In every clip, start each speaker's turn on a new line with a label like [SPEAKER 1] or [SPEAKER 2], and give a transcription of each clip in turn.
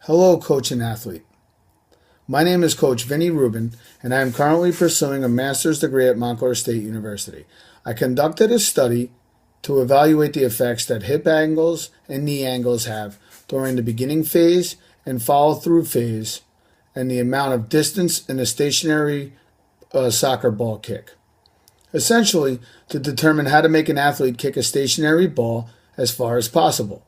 [SPEAKER 1] Hello, coach and athlete. My name is Coach Vinny Rubin, and I am currently pursuing a master's degree at Montclair State University. I conducted a study to evaluate the effects that hip angles and knee angles have during the beginning phase and follow-through phase, and the amount of distance in a stationary soccer ball kick. Essentially, to determine how to make an athlete kick a stationary ball as far as possible.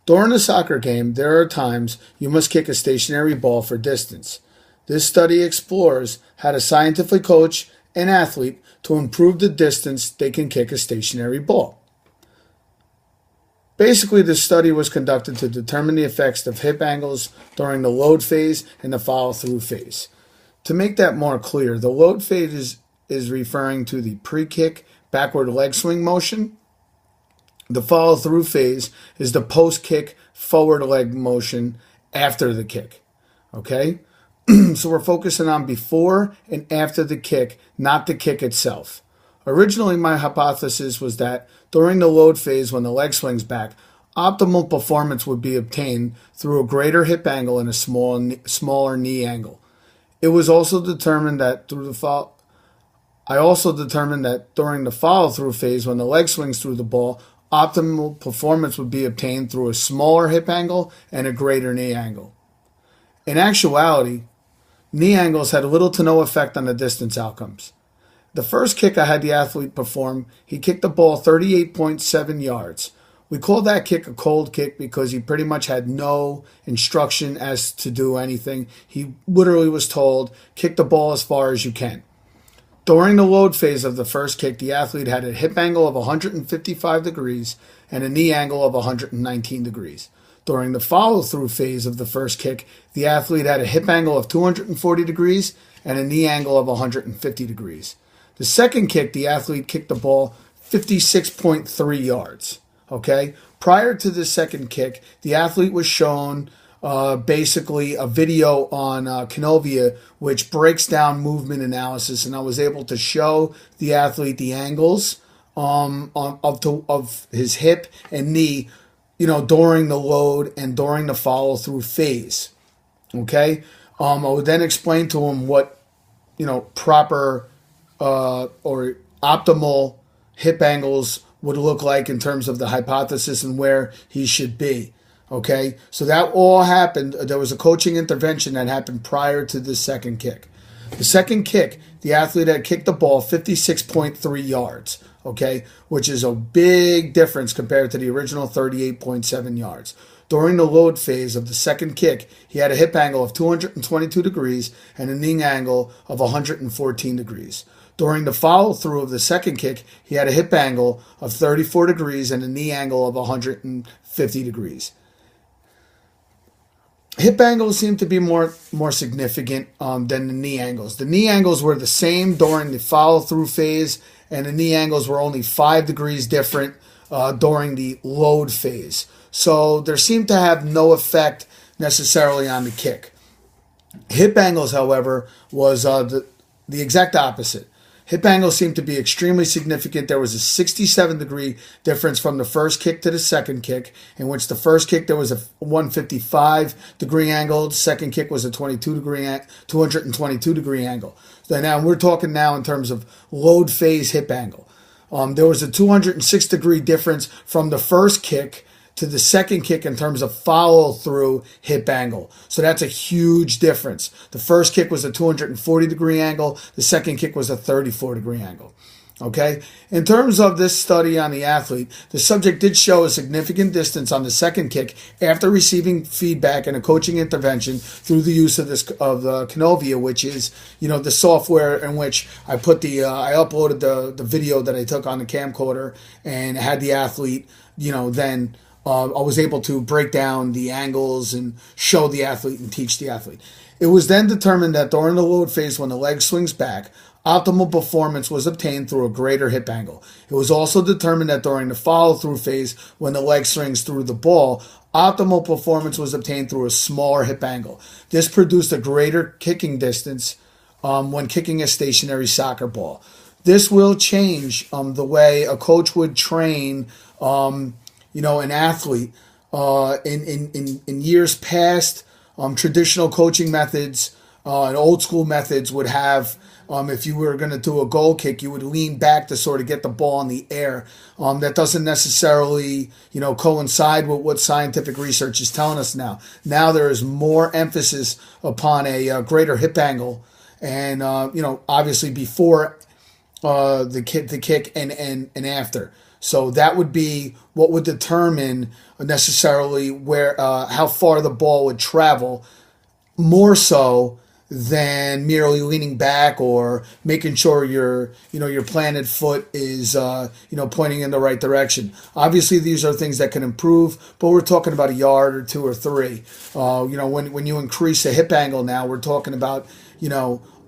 [SPEAKER 1] During a soccer game, there are times you must kick a stationary ball for distance. This study explores how to scientifically coach an athlete to improve the distance they can kick a stationary ball. Basically, this study was conducted to determine the effects of hip angles during the load phase and the follow-through phase. To make that more clear, the load phase is referring to the pre-kick backward leg swing motion. The follow-through phase is the post-kick forward leg motion after the kick. Okay? So we're focusing on before and after the kick, not the kick itself. Originally, my hypothesis was that during the load phase, when the leg swings back, optimal performance would be obtained through a greater hip angle and a smaller knee angle. It was also determined that during the follow-through phase, when the leg swings through the ball, optimal performance would be obtained through a smaller hip angle and a greater knee angle. In actuality, knee angles had little to no effect on the distance outcomes. The first kick I had the athlete perform, he kicked the ball 38.7 yards. We call that kick a cold kick because he pretty much had no instruction as to do anything. He literally was told, kick the ball as far as you can. During the load phase of the first kick, the athlete had a hip angle of 155 degrees and a knee angle of 119 degrees. During the follow-through phase of the first kick, the athlete had a hip angle of 240 degrees and a knee angle of 150 degrees. The second kick, the athlete kicked the ball 56.3 yards. Okay? Prior to the second kick, the athlete was shown basically a video on Canovia, which breaks down movement analysis, and I was able to show the athlete the angles of his hip and knee, during the load and during the follow-through phase. Okay, I would then explain to him what proper or optimal hip angles would look like in terms of the hypothesis and where he should be. Okay, so that all happened. There was a coaching intervention that happened prior to the second kick. The second kick, the athlete had kicked the ball 56.3 yards, okay, which is a big difference compared to the original 38.7 yards. During the load phase of the second kick, he had a hip angle of 222 degrees and a knee angle of 114 degrees. During the follow-through of the second kick, he had a hip angle of 34 degrees and a knee angle of 150 degrees. Hip angles seem to be more significant than the knee angles. The knee angles were the same during the follow-through phase, and the knee angles were only 5 degrees different during the load phase. So there seemed to have no effect necessarily on the kick. Hip angles, however, was the exact opposite. Hip angles seemed to be extremely significant. There was a 67-degree difference from the first kick to the second kick, in which the first kick there was a 155-degree angle. The second kick was a 222-degree angle. So now we're talking now in terms of load phase hip angle. There was a 206-degree difference from the first kick to the second kick in terms of follow-through hip angle. So that's a huge difference. The first kick was a 240-degree angle. The second kick was a 34-degree angle. Okay? In terms of this study on the athlete, the subject did show a significant distance on the second kick after receiving feedback and a coaching intervention through the use of the Canovia, which is, the software in which I I uploaded the video that I took on the camcorder and had the athlete, then I was able to break down the angles and show the athlete and teach the athlete. It was then determined that during the load phase, when the leg swings back, optimal performance was obtained through a greater hip angle. It was also determined that during the follow-through phase, when the leg swings through the ball, optimal performance was obtained through a smaller hip angle. This produced a greater kicking distance when kicking a stationary soccer ball. This will change the way a coach would train an athlete. In years past, Traditional coaching methods and old school methods would have, if you were going to do a goal kick, you would lean back to sort of get the ball in the air. That doesn't necessarily, coincide with what scientific research is telling us now. Now there is more emphasis upon a greater hip angle, and obviously before the kick and after. So that would be what would determine necessarily where how far the ball would travel, more so than merely leaning back or making sure your planted foot is pointing in the right direction. Obviously, these are things that can improve, but we're talking about a yard or two or three. When you increase the hip angle now, we're talking about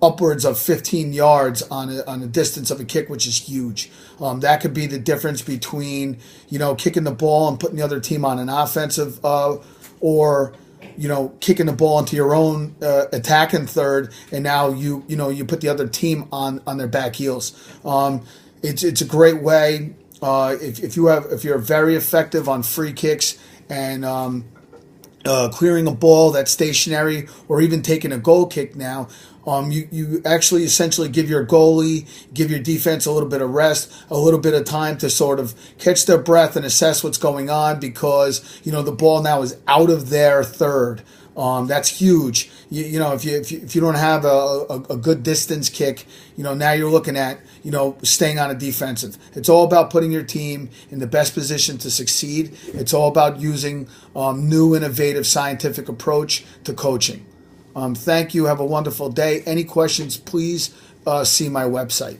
[SPEAKER 1] upwards of 15 yards on a distance of a kick, which is huge. That could be the difference between kicking the ball and putting the other team on an offensive or kicking the ball into your own attacking third, and now you put the other team on their back heels. It's a great way if you're very effective on free kicks and clearing a ball that's stationary, or even taking a goal kick now. You actually essentially give your goalie, give your defense a little bit of rest, a little bit of time to sort of catch their breath and assess what's going on, because the ball now is out of their third. That's huge. If you don't have a good distance kick, now you're looking at staying on a defensive. It's all about putting your team in the best position to succeed. It's all about using new, innovative, scientific approach to coaching. Thank you. Have a wonderful day. Any questions, please see my website.